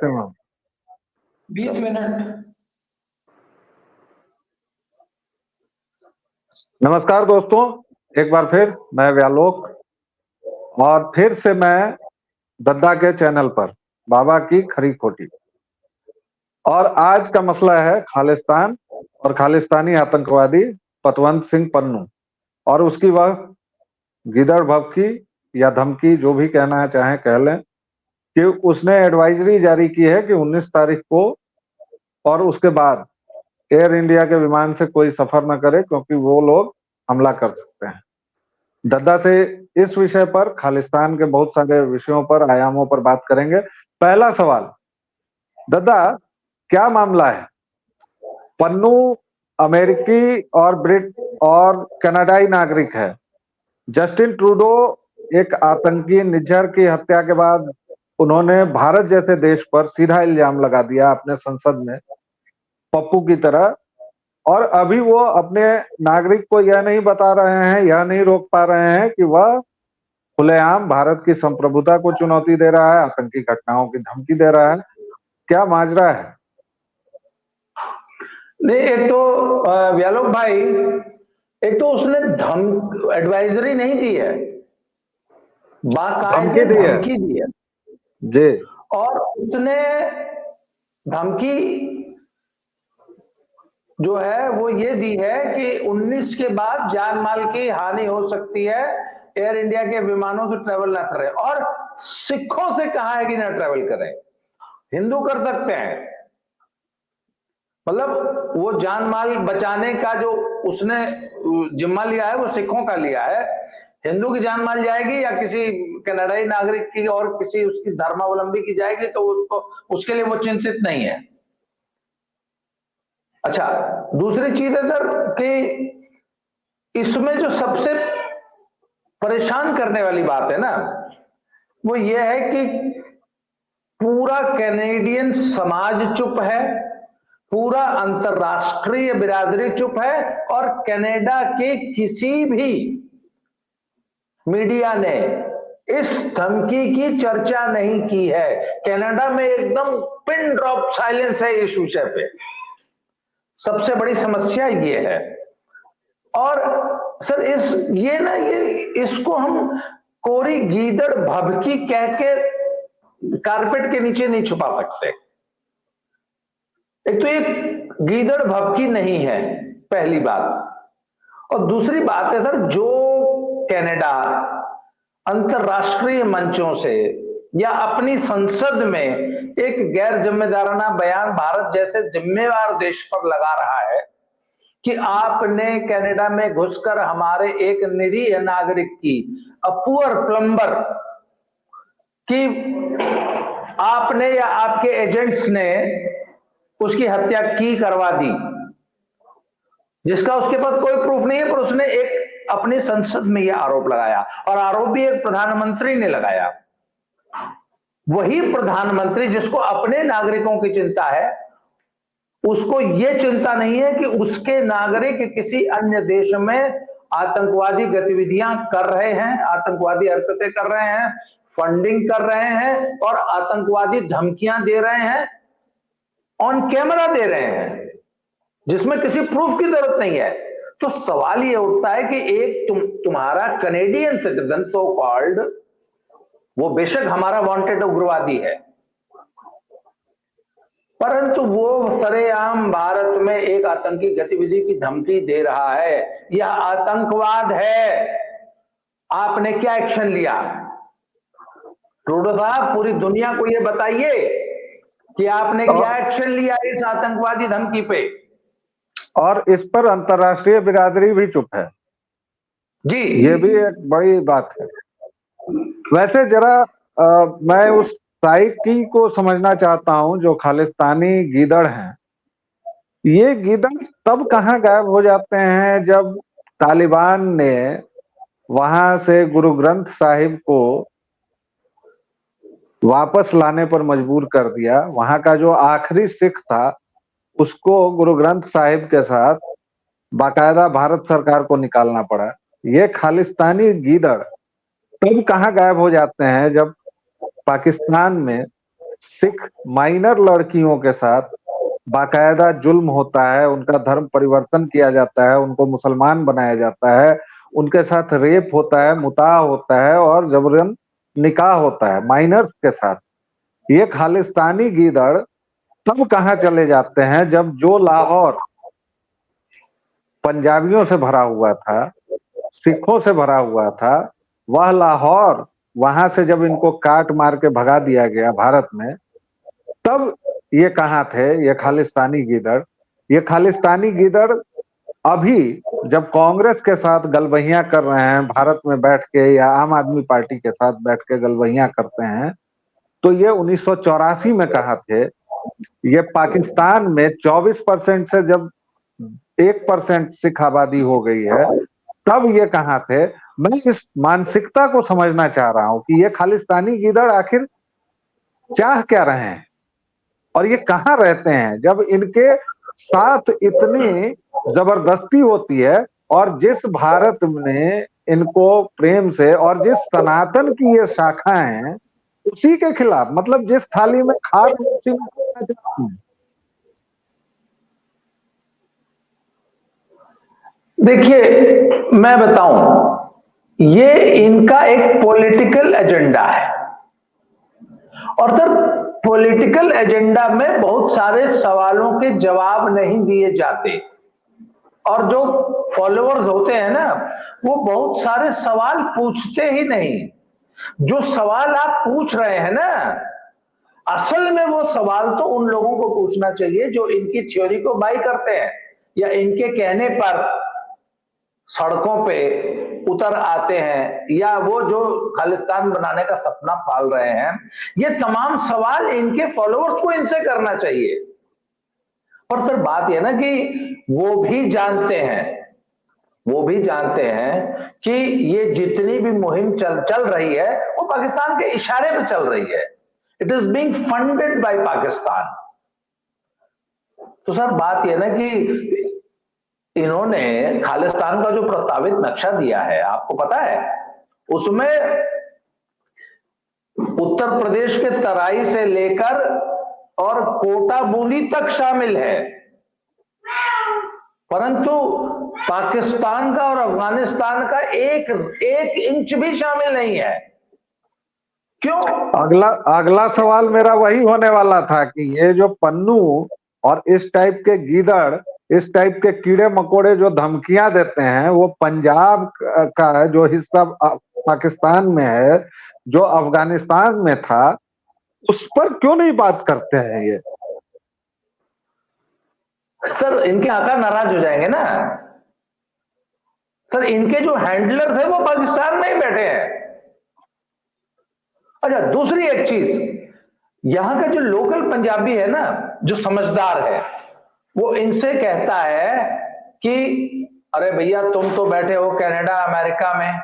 Maximum? 20 minute. नमस्कार दोस्तों, एक बार फिर मैं व्यालोक और फिर से मैं दद्दा के चैनल पर बाबा की खरी खोटी। और आज का मसला है खालिस्तान और खालिस्तानी आतंकवादी पतवंत सिंह पन्नू और उसकी वह गिदड़ भभकी या धमकी, जो भी कहना चाहें कह लें, कि उसने एडवाइजरी जारी की है कि 19 तारीख को और उसके बाद एयर इंडिया के विमान से कोई सफर न करे, क्योंकि वो लोग हमला कर सकते हैं। दद्दा से इस विषय पर, खालिस्तान के बहुत सारे विषयों पर, आयामों पर बात करेंगे। पहला सवाल, दद्दा, क्या मामला है? पन्नू अमेरिकी और कनाडाई नागरिक है। जस्टिन ट्रूडो एक आतंकी निज्जर की हत्या के बाद उन्होंने भारत जैसे देश पर सीधा इल्जाम लगा दिया अपने संसद में, पप्पू की तरह। और अभी वो अपने नागरिक को यह नहीं बता रहे हैं, यह नहीं रोक पा रहे हैं कि वह खुलेआम भारत की संप्रभुता को चुनौती दे रहा है, आतंकी घटनाओं की धमकी दे रहा है। क्या माजरा है? नहीं, एक तो व्यालोक भाई, एक तो उसने एडवाइजरी नहीं दी है, बाकायदे धमकी दी है जी। और उसने धमकी जो है वो ये दी है कि 19 के बाद जान माल की हानि हो सकती है, एयर इंडिया के विमानों से ट्रेवल ना करें। और सिखों से कहा है कि ना ट्रेवल करें, हिंदू कर सकते हैं। मतलब वो जान माल बचाने का जो उसने जिम्मा लिया है वो सिखों का लिया है। हिंदू की जान माल जाएगी या किसी कनाडाई नागरिक की और किसी उसकी धर्मावलंबी की जाएगी तो उसको, उसके लिए वो चिंतित नहीं है। अच्छा, दूसरी चीज है सर कि इसमें जो सबसे परेशान करने वाली बात है ना, वो ये है कि पूरा कैनेडियन समाज चुप है, पूरा अंतरराष्ट्रीय बिरादरी चुप है और कनाडा के किसी भी मीडिया ने इस धमकी की चर्चा नहीं की है। कनाडा में एकदम पिन ड्रॉप साइलेंस है इस विषय पे। सबसे बड़ी समस्या ये है। और सर इसको हम कोरी गीदड़ भभकी कह के कारपेट के नीचे नहीं छुपा सकते। एक तो ये गीदड़ भभकी नहीं है, पहली बात। और दूसरी बात है सर, जो कनाडा अंतरराष्ट्रीय मंचों से या अपनी संसद में एक गैर जिम्मेदाराना बयान भारत जैसे जिम्मेवार देश पर लगा रहा है कि आपने कनाडा में घुसकर हमारे एक निरीह नागरिक की, अ पुअर प्लम्बर की, आपने या आपके एजेंट्स ने उसकी हत्या की, करवा दी, जिसका उसके पास कोई प्रूफ नहीं है, पर उसने एक अपनी संसद में यह आरोप लगाया। और आरोप भी एक प्रधानमंत्री ने लगाया। वही प्रधानमंत्री जिसको अपने नागरिकों की चिंता है, उसको यह चिंता नहीं है कि उसके नागरिक किसी अन्य देश में आतंकवादी गतिविधियां कर रहे हैं, आतंकवादी हरकतें कर रहे हैं, फंडिंग कर रहे हैं और आतंकवादी धमकियां दे रहे हैं, ऑन कैमरा दे रहे हैं, जिसमें किसी प्रूफ की जरूरत नहीं है। तो सवाल यह उठता है कि एक तुम्हारा कनेडियन सिटीजन सो कॉल्ड, वो बेशक हमारा वांटेड उग्रवादी है, परंतु वो सरेआम भारत में एक आतंकी गतिविधि की धमकी दे रहा है। यह आतंकवाद है। आपने क्या एक्शन लिया? ट्रूडो साहब, पूरी दुनिया को यह बताइए कि आपने क्या एक्शन लिया इस आतंकवादी धमकी पे। और इस पर अंतरराष्ट्रीय बिरादरी भी चुप है जी। ये भी एक बड़ी बात है। वैसे जरा मैं उस साइकी को समझना चाहता हूं जो खालिस्तानी गीदड़ हैं। ये गीदड़ तब कहां गायब हो जाते हैं जब तालिबान ने वहां से गुरु ग्रंथ साहिब को वापस लाने पर मजबूर कर दिया। वहां का जो आखिरी सिख था उसको गुरु ग्रंथ साहिब के साथ बाकायदा भारत सरकार को निकालना पड़ा। ये खालिस्तानी गीदड़ तब कहां गायब हो जाते हैं जब पाकिस्तान में सिख माइनर लड़कियों के साथ बाकायदा जुल्म होता है, उनका धर्म परिवर्तन किया जाता है, उनको मुसलमान बनाया जाता है, उनके साथ रेप होता है, मुताह होता है और जबरन निकाह होता है माइनर्स के साथ। ये खालिस्तानी गीदड़ तब कहाँ चले जाते हैं जब जो लाहौर पंजाबियों से भरा हुआ था, सिखों से भरा हुआ था, वह लाहौर वहां से जब इनको काट मार के भगा दिया गया भारत में, तब ये कहाँ थे ये खालिस्तानी गीदड़। ये खालिस्तानी गीदड़ अभी जब कांग्रेस के साथ गलबहियां कर रहे हैं भारत में बैठ के, या आम आदमी पार्टी के साथ बैठ के गलबहियां करते हैं, तो ये 1984 में कहाँ थे। ये पाकिस्तान में 24% से जब 1% सिख आबादी हो गई है, तब ये कहाँ थे। मैं इस मानसिकता को समझना चाह रहा हूं कि ये खालिस्तानी गीदड़ आखिर चाह क्या रहे हैं और ये कहाँ रहते हैं जब इनके साथ इतनी जबरदस्ती होती है, और जिस भारत में इनको प्रेम से और जिस सनातन की ये शाखा है उसी के खिलाफ, मतलब जिस थाली में खा रहे हैं उसी में खाना चाहते हैं। देखिए मैं बताऊं, ये इनका एक पॉलिटिकल एजेंडा है और सर पॉलिटिकल एजेंडा में बहुत सारे सवालों के जवाब नहीं दिए जाते और जो फॉलोअर्स होते हैं ना वो बहुत सारे सवाल पूछते ही नहीं। जो सवाल आप पूछ रहे हैं ना, असल में वो सवाल तो उन लोगों को पूछना चाहिए जो इनकी थ्योरी को बाई करते हैं या इनके कहने पर सड़कों पे उतर आते हैं, या वो जो खालिस्तान बनाने का सपना पाल रहे हैं। ये तमाम सवाल इनके फॉलोअर्स को इनसे करना चाहिए। पर सर बात यह ना कि वो भी जानते हैं कि ये जितनी भी मुहिम चल रही है वो पाकिस्तान के इशारे पे चल रही है। It is being funded by Pakistan. तो सर बात यह ना कि इन्होंने खालिस्तान का जो प्रस्तावित नक्शा दिया है, आपको पता है उसमें उत्तर प्रदेश के तराई से लेकर और कोटा बूंदी तक शामिल है, परंतु पाकिस्तान का और अफगानिस्तान का एक इंच भी शामिल नहीं है। क्यों? अगला सवाल मेरा वही होने वाला था कि ये जो पन्नू और इस टाइप के गीदड़, इस टाइप के कीड़े मकोड़े जो धमकियां देते हैं, वो पंजाब का जो हिस्सा पाकिस्तान में है, जो अफगानिस्तान में था, उस पर क्यों नहीं बात करते हैं ये? सर इनके आका नाराज हो जाएंगे ना। सर इनके जो हैंडलर थे वो पाकिस्तान में ही बैठे हैं। अच्छा दूसरी एक चीज, यहां का जो लोकल पंजाबी है ना, जो समझदार है, वो इनसे कहता है कि अरे भैया तुम तो बैठे हो कनाडा अमेरिका में,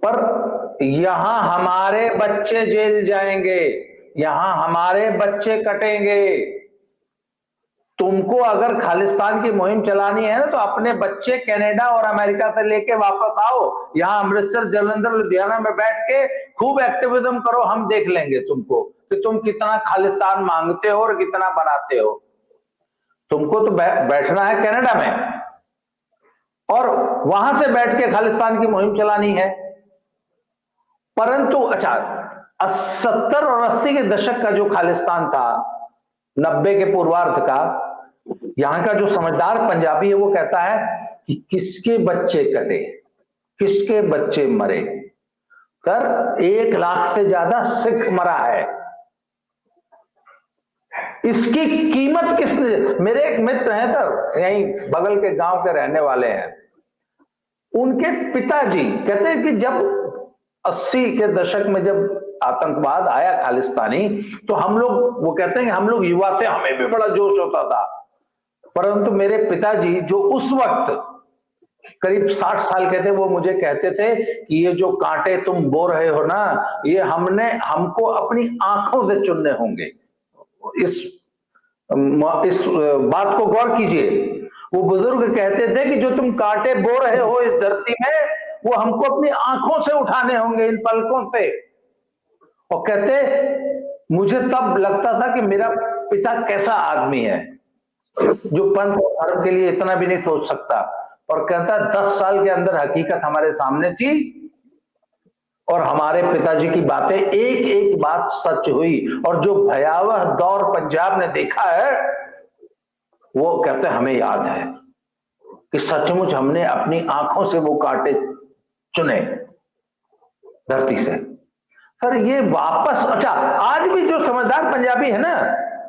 पर यहां हमारे बच्चे जेल जाएंगे, यहां हमारे बच्चे कटेंगे। तुमको अगर खालिस्तान की मुहिम चलानी है ना तो अपने बच्चे कनाडा और अमेरिका से लेके वापस आओ, यहां अमृतसर जलंधर लुधियाना में बैठ के खूब एक्टिविज्म करो, हम देख लेंगे तुमको कि तुम कितना खालिस्तान मांगते हो और कितना बनाते हो। तुमको तो बैठना है कनाडा में और वहां से बैठ के खालिस्तान की मुहिम चलानी है। परंतु अच्छा 70 और 80 के दशक का जो खालिस्तान था, 90 के पूर्वार्ध का, यहां का जो समझदार पंजाबी है वो कहता है कि किसके बच्चे कटे, किसके बच्चे मरे। सर 1 लाख से ज्यादा सिख मरा है, इसकी कीमत किसने? मेरे एक मित्र हैं सर, यहीं बगल के गांव के रहने वाले हैं, उनके पिताजी कहते हैं कि जब 80 के दशक में जब आतंकवाद आया खालिस्तानी, तो हम लोग, वो कहते हैं कि हम लोग युवा थे, हमें भी बड़ा जोश होता था, परंतु मेरे पिताजी जो उस वक्त करीब 60 साल के थे, वो मुझे कहते थे कि ये जो कांटे तुम बो रहे हो ना, ये हमको अपनी आंखों से चुनने होंगे। इस बात को गौर कीजिए। वो बुजुर्ग कहते थे कि जो तुम कांटे बो रहे हो इस धरती में, वो हमको अपनी आंखों से उठाने होंगे, इन पलकों से। और कहते मुझे तब लगता था कि मेरा पिता कैसा आदमी है जो पंथ और धर्म के लिए इतना भी नहीं सोच सकता। और कहता 10 साल के अंदर हकीकत हमारे सामने थी और हमारे पिताजी की बातें एक एक बात सच हुई, और जो भयावह दौर पंजाब ने देखा है वो कहते हमें याद है कि सचमुच हमने अपनी आंखों से वो कांटे चुने धरती से। सर ये वापस, अच्छा आज भी जो समझदार पंजाबी है ना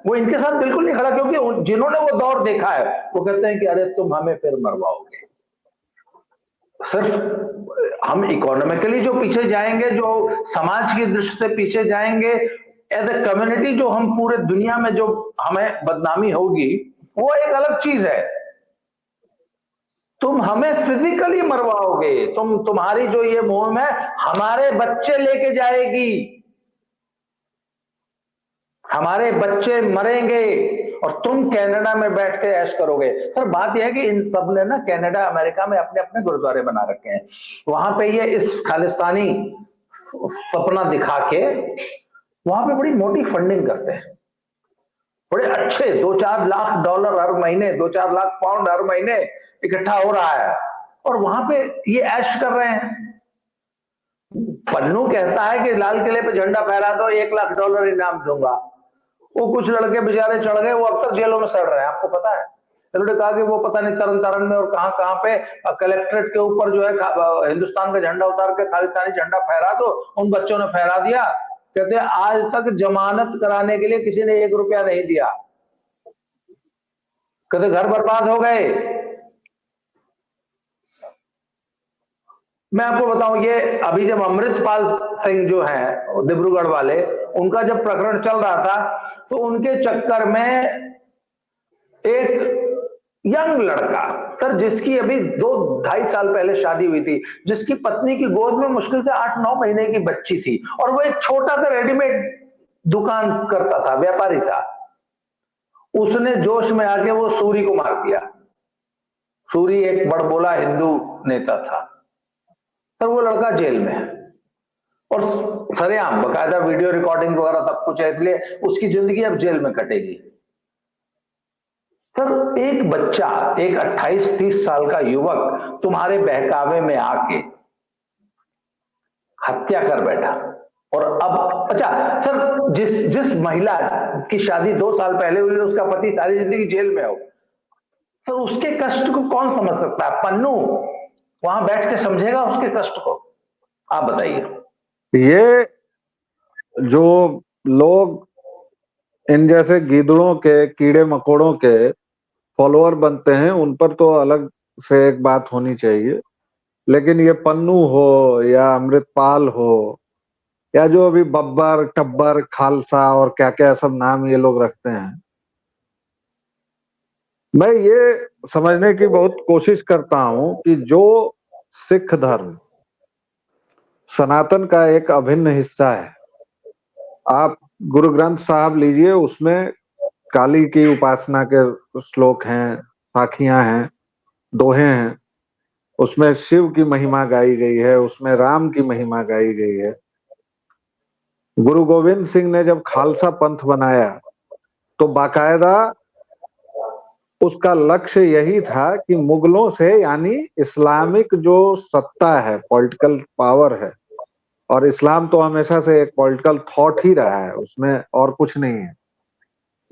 वो इनके साथ बिल्कुल नहीं खड़ा, क्योंकि जिन्होंने वो दौर देखा है वो कहते हैं कि अरे तुम हमें फिर मरवाओगे। सिर्फ हम इकोनॉमिकली जो पीछे जाएंगे, जो समाज की दृष्टि से पीछे जाएंगे, एज ए कम्युनिटी जो हम पूरे दुनिया में जो हमें बदनामी होगी वो एक अलग चीज है। तुम हमें फिजिकली मरवाओगे, तुम्हारी जो ये मुहिम है हमारे बच्चे लेके जाएगी, हमारे बच्चे मरेंगे और तुम कनाडा में बैठ के ऐश करोगे। सर बात यह है कि इन सब ने ना कनाडा अमेरिका में अपने अपने गुरुद्वारे बना रखे हैं, वहां पे ये इस खालिस्तानी सपना दिखा के वहां पे बड़ी मोटी फंडिंग करते हैं, बड़े अच्छे 2-4 लाख डॉलर हर महीने, 2-4 लाख पाउंड हर महीने इकट्ठा हो रहा है और वहां पे ये ऐश कर रहे हैं। पन्नू कहता है कि लाल किले पे झंडा फहरा दो $1 लाख इनाम दूंगा, वो कुछ लड़के बेचारे चढ़ गए, वो अब तक जेलों में सड़ रहे हैं, आपको पता है। उन्होंने कहा कि वो पता नहीं तरन तारण में और कहां कहां पे कलेक्ट्रेट के ऊपर जो है हिंदुस्तान का झंडा उतार के खालिस्तानी झंडा फहरा दो, उन बच्चों ने फहरा दिया। कहते आज तक जमानत कराने के लिए किसी ने $1 नहीं दिया, कहते घर बर्बाद हो गए। मैं आपको बताऊं, ये अभी जब अमृतपाल सिंह जो है डिब्रूगढ़ वाले, उनका जब प्रकरण चल रहा था तो उनके चक्कर में एक यंग लड़का, सर जिसकी अभी 2-2.5 साल पहले शादी हुई थी, जिसकी पत्नी की गोद में मुश्किल से 8-9 महीने की बच्ची थी और वो एक छोटा सा रेडीमेड दुकान करता था, व्यापारी था, उसने जोश में आके वो सूरी को मार दिया। सूरी एक बड़बोला हिंदू नेता था, सर वो लड़का जेल में है और सरेआम बकायदा वीडियो रिकॉर्डिंग वगैरह सब कुछ है, इसलिए उसकी जिंदगी अब जेल में कटेगी। सर एक बच्चा, एक 28-30 साल का युवक तुम्हारे बहकावे में आके हत्या कर बैठा, और अब अच्छा सर जिस महिला की शादी 2 साल पहले हुई, उसका पति सारी जिंदगी जेल में हो, सर उसके कष्ट को कौन समझ सकता है? पन्नू वहां बैठ के समझेगा उसके कष्ट को? आप बताइए। ये जो लोग इन जैसे गीदड़ों के, कीड़े मकोड़ों के फॉलोअर बनते हैं, उन पर तो अलग से एक बात होनी चाहिए, लेकिन ये पन्नू हो या अमृतपाल हो या जो अभी बब्बर, टब्बर, खालसा और क्या क्या सब नाम ये लोग रखते हैं, मैं ये समझने की बहुत कोशिश करता हूं कि जो सिख धर्म सनातन का एक अभिन्न हिस्सा है, आप गुरु ग्रंथ साहब लीजिए, उसमें काली की उपासना के श्लोक हैं, साखियां हैं, दोहे हैं, उसमें शिव की महिमा गाई गई है, उसमें राम की महिमा गाई गई है। गुरु गोविंद सिंह ने जब खालसा पंथ बनाया तो बाकायदा उसका लक्ष्य यही था कि मुगलों से, यानी इस्लामिक जो सत्ता है, पॉलिटिकल पावर है, और इस्लाम तो हमेशा से एक पॉलिटिकल थॉट ही रहा है, उसमें और कुछ नहीं है,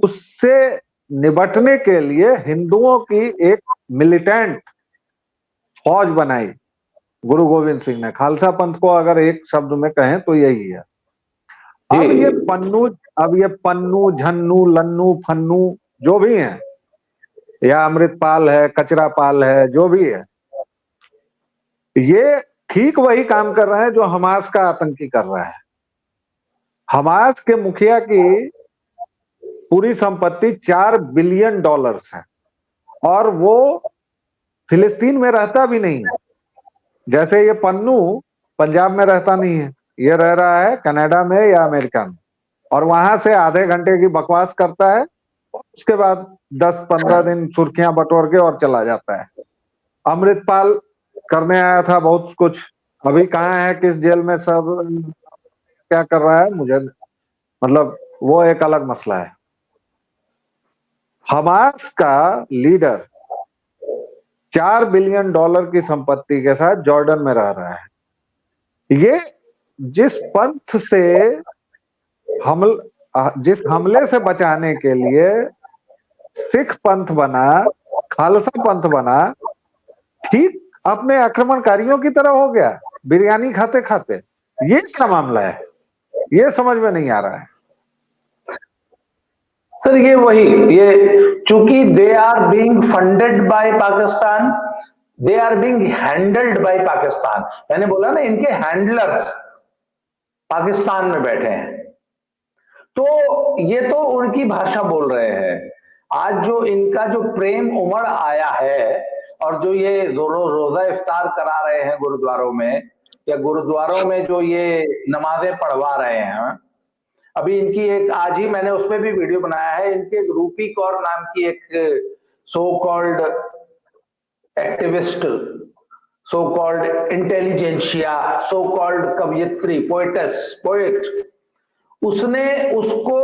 उससे निपटने के लिए हिंदुओं की एक मिलिटेंट फौज बनाई गुरु गोविंद सिंह ने। खालसा पंथ को अगर एक शब्द में कहें तो यही है। अब ये पन्नू, झन्नू, लन्नू, फन्नू जो भी हैं, या अमृतपाल है, कचरापाल है, जो भी है, ये ठीक वही काम कर रहा है जो हमास का आतंकी कर रहा है। हमास के मुखिया की पूरी संपत्ति $4 बिलियन है और वो फिलिस्तीन में रहता भी नहीं है, जैसे ये पन्नू पंजाब में रहता नहीं है, ये रह रहा है कनाडा में या अमेरिका में, और वहां से आधे घंटे की बकवास करता है, उसके बाद 10-15 दिन सुर्खियां बटोर के और चला जाता है। अमृतपाल करने आया था बहुत कुछ, अभी कहाँ है, किस जेल में, सब क्या कर रहा है मुझे मतलब वो एक अलग मसला है। हमास का लीडर $4 बिलियन की संपत्ति के साथ जॉर्डन में रह रहा है। ये जिस पंथ से जिस हमले से बचाने के लिए सिख पंथ बना, खालसा पंथ बना, ठीक अपने आक्रमणकारियों की तरह हो गया बिरयानी खाते खाते। ये क्या मामला है, ये समझ में नहीं आ रहा है सर। ये चूंकि they are being funded by Pakistan, they are being handled by Pakistan. मैंने बोला ना, इनके हैंडलर्स पाकिस्तान में बैठे हैं, तो ये तो उनकी भाषा बोल रहे हैं। आज जो इनका जो प्रेम उमड़ आया है और जो ये रोजा इफ्तार करा रहे हैं गुरुद्वारों में, या गुरुद्वारों में जो ये नमाजें पढ़वा रहे हैं, अभी इनकी एक आज ही मैंने उस पर भी वीडियो बनाया है। इनके एक रूपी कौर नाम की एक so called activist, so called intelligentsia, so called कवयित्री, पोएट, उसने उसको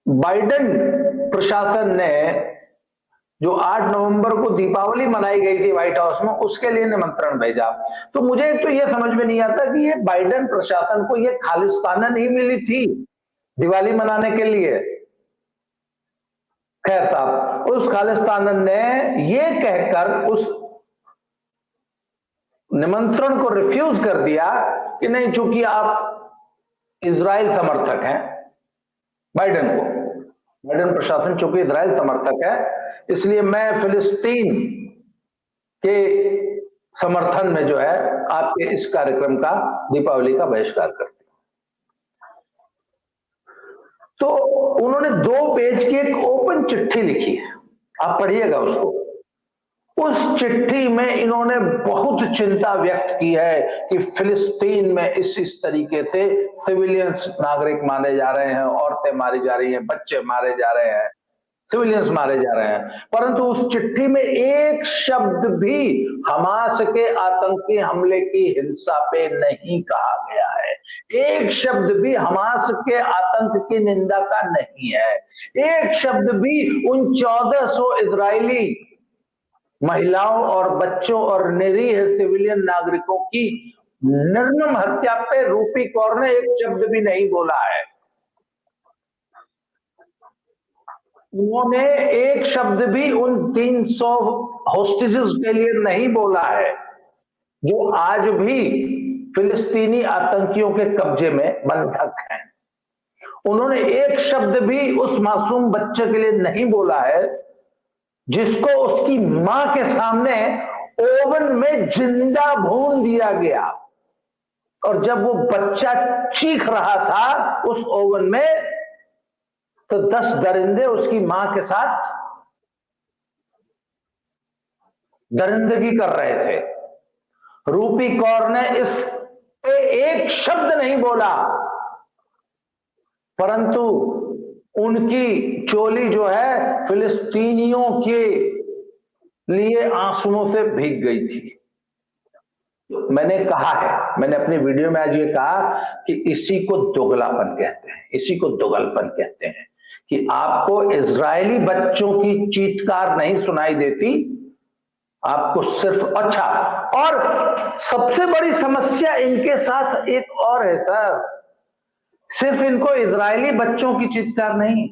बाइडेन प्रशासन ने जो 8 नवंबर को दीपावली मनाई गई थी व्हाइट हाउस में, उसके लिए निमंत्रण भेजा। तो मुझे एक तो ये समझ में नहीं आता कि ये बाइडेन प्रशासन को ये खालिस्ताना नहीं मिली थी दिवाली मनाने के लिए। खैर साहब, उस खालिस्तान ने ये कहकर उस निमंत्रण को रिफ्यूज कर दिया कि नहीं, चूंकि आप इजराइल समर्थक हैं, बाइडेन प्रशासन चूंकि इजराइल समर्थक है, इसलिए मैं फिलिस्तीन के समर्थन में जो है आपके इस कार्यक्रम का, दीपावली का बहिष्कार करती हूं। तो उन्होंने 2 पेज की एक ओपन चिट्ठी लिखी है, आप पढ़िएगा उसको। उस चिट्ठी में इन्होंने बहुत चिंता व्यक्त की है कि फिलिस्तीन में इस तरीके से सिविलियंस नागरिक मारे जा रहे हैं, औरतें मारी जा रही हैं, बच्चे मारे जा रहे हैं, सिविलियंस मारे जा रहे हैं। परंतु उस चिट्ठी में एक शब्द भी हमास के आतंकी हमले की हिंसा पे नहीं कहा गया है। एक शब्द भी हमास के आतंक की निंदा का नहीं है। एक शब्द भी उन 1400 इजरायली महिलाओं और बच्चों और निरीह सिविलियन नागरिकों की निर्मम हत्या पे रूपी कौर ने एक शब्द भी नहीं बोला है। उन्होंने एक शब्द भी उन 300 होस्टेजेस के लिए नहीं बोला है जो आज भी फिलिस्तीनी आतंकियों के कब्जे में बंधक हैं। उन्होंने एक शब्द भी उस मासूम बच्चे के लिए नहीं बोला है जिसको उसकी मां के सामने ओवन में जिंदा भून दिया गया, और जब वो बच्चा चीख रहा था उस ओवन में, तो 10 दरिंदे उसकी मां के साथ दरिंदगी कर रहे थे। रूपी कौर ने इस पे एक शब्द नहीं बोला, परंतु उनकी चोली जो है फिलिस्तीनियों के लिए आंसुओं से भीग गई थी। मैंने कहा है, मैंने अपनी वीडियो में आज ये कहा कि इसी को दोगलापन कहते हैं, इसी को दोगलपन कहते हैं कि आपको इजरायली बच्चों की चीत्कार नहीं सुनाई देती, आपको सिर्फ अच्छा। और सबसे बड़ी समस्या इनके साथ एक और है सर, सिर्फ इनको इजरायली बच्चों की चीत्कार नहीं,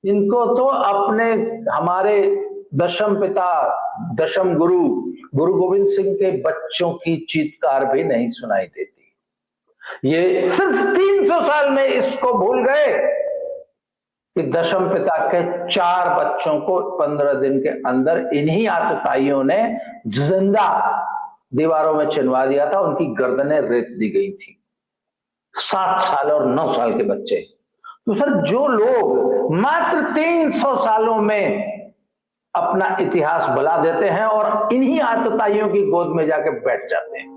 इनको तो अपने हमारे दशम पिता, दशम गुरु गोविंद सिंह के बच्चों की चीत्कार भी नहीं सुनाई देती। ये सिर्फ 300 साल में इसको भूल गए कि दशम पिता के 4 बच्चों को 15 दिन के अंदर इन्हीं आतताइयों ने जिंदा दीवारों में चिनवा दिया था, उनकी गर्दनें रेत दी गई थी। 7 साल और 9 साल के बच्चे। तो सर, जो लोग मात्र 300 सालों में अपना इतिहास भुला देते हैं और इन्हीं आतताइयों की गोद में जाके बैठ जाते हैं,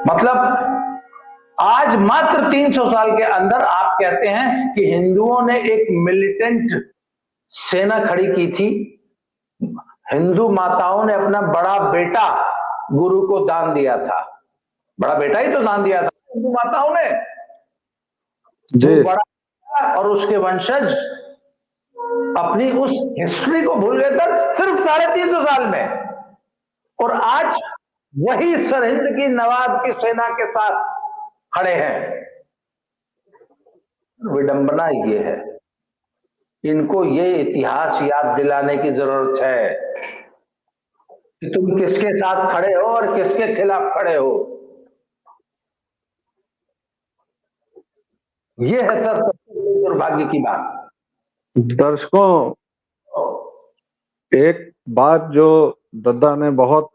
मतलब आज मात्र 300 साल के अंदर आप कहते हैं कि हिंदुओं ने एक मिलिटेंट सेना खड़ी की थी, हिंदू माताओं ने अपना बड़ा बेटा गुरु को दान दिया था, बड़ा बेटा ही तो दान दिया था हिंदू माताओं ने। जी वो बड़ा और उसके वंशज अपनी उस हिस्ट्री को भूल गए थे सिर्फ 350 साल में, और आज वही सरहिंद की नवाब की सेना के साथ खड़े हैं। विडंबना ये है, इनको ये इतिहास याद दिलाने की जरूरत है कि तुम किसके साथ खड़े हो और किसके खिलाफ खड़े हो। ये है सर सबसे बड़ी दुर्भाग्य की बात। दर्शकों, एक बात जो दद्दा ने बहुत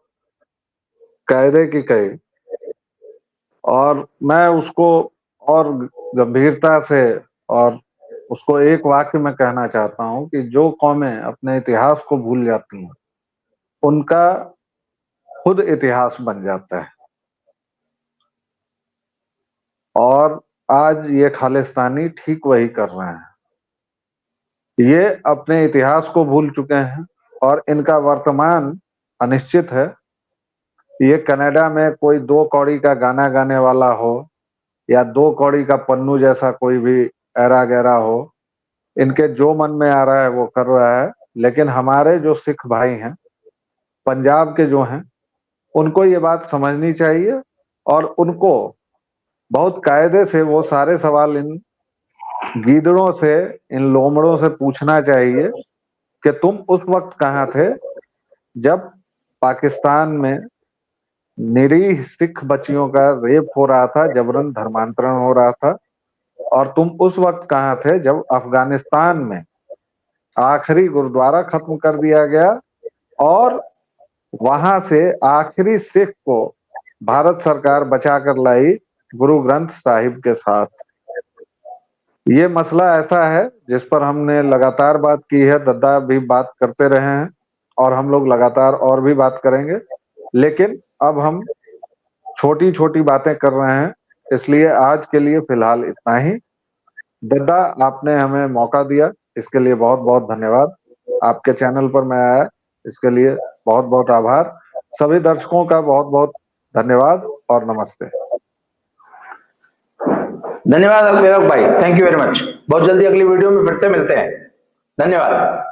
कायदे की कही, और मैं उसको और गंभीरता से और उसको एक वाक्य में कहना चाहता हूं कि जो कौमें अपने इतिहास को भूल जाती हैं उनका खुद इतिहास बन जाता है। और आज ये खालिस्तानी ठीक वही कर रहे हैं। ये अपने इतिहास को भूल चुके हैं और इनका वर्तमान अनिश्चित है। ये कनाडा में कोई 2 कौड़ी का गाना गाने वाला हो या 2 कौड़ी का पन्नू जैसा कोई भी ऐरा गैरा हो, इनके जो मन में आ रहा है वो कर रहा है। लेकिन हमारे जो सिख भाई हैं, पंजाब के जो हैं, उनको ये बात समझनी चाहिए और उनको बहुत कायदे से वो सारे सवाल इन गीदड़ों से, इन लोमड़ों से पूछना चाहिए कि तुम उस वक्त कहाँ थे जब पाकिस्तान में निरीह सिख बच्चियों का रेप हो रहा था, जबरन धर्मांतरण हो रहा था, और तुम उस वक्त कहाँ थे जब अफगानिस्तान में आखिरी गुरुद्वारा खत्म कर दिया गया और वहां से आखिरी सिख को भारत सरकार बचा कर लाई गुरु ग्रंथ साहिब के साथ। ये मसला ऐसा है जिस पर हमने लगातार बात की है, दद्दा भी बात करते रहे हैं और हम लोग लगातार और भी बात करेंगे। लेकिन अब हम छोटी छोटी बातें कर रहे हैं, इसलिए आज के लिए फिलहाल इतना ही। दद्दा, आपने हमें मौका दिया, इसके लिए बहुत बहुत धन्यवाद। आपके चैनल पर मैं आया, इसके लिए बहुत बहुत आभार। सभी दर्शकों का बहुत बहुत धन्यवाद और नमस्ते। धन्यवाद अभिभावक भाई, थैंक यू वेरी मच। बहुत जल्दी अगली वीडियो में फिर से मिलते हैं। धन्यवाद।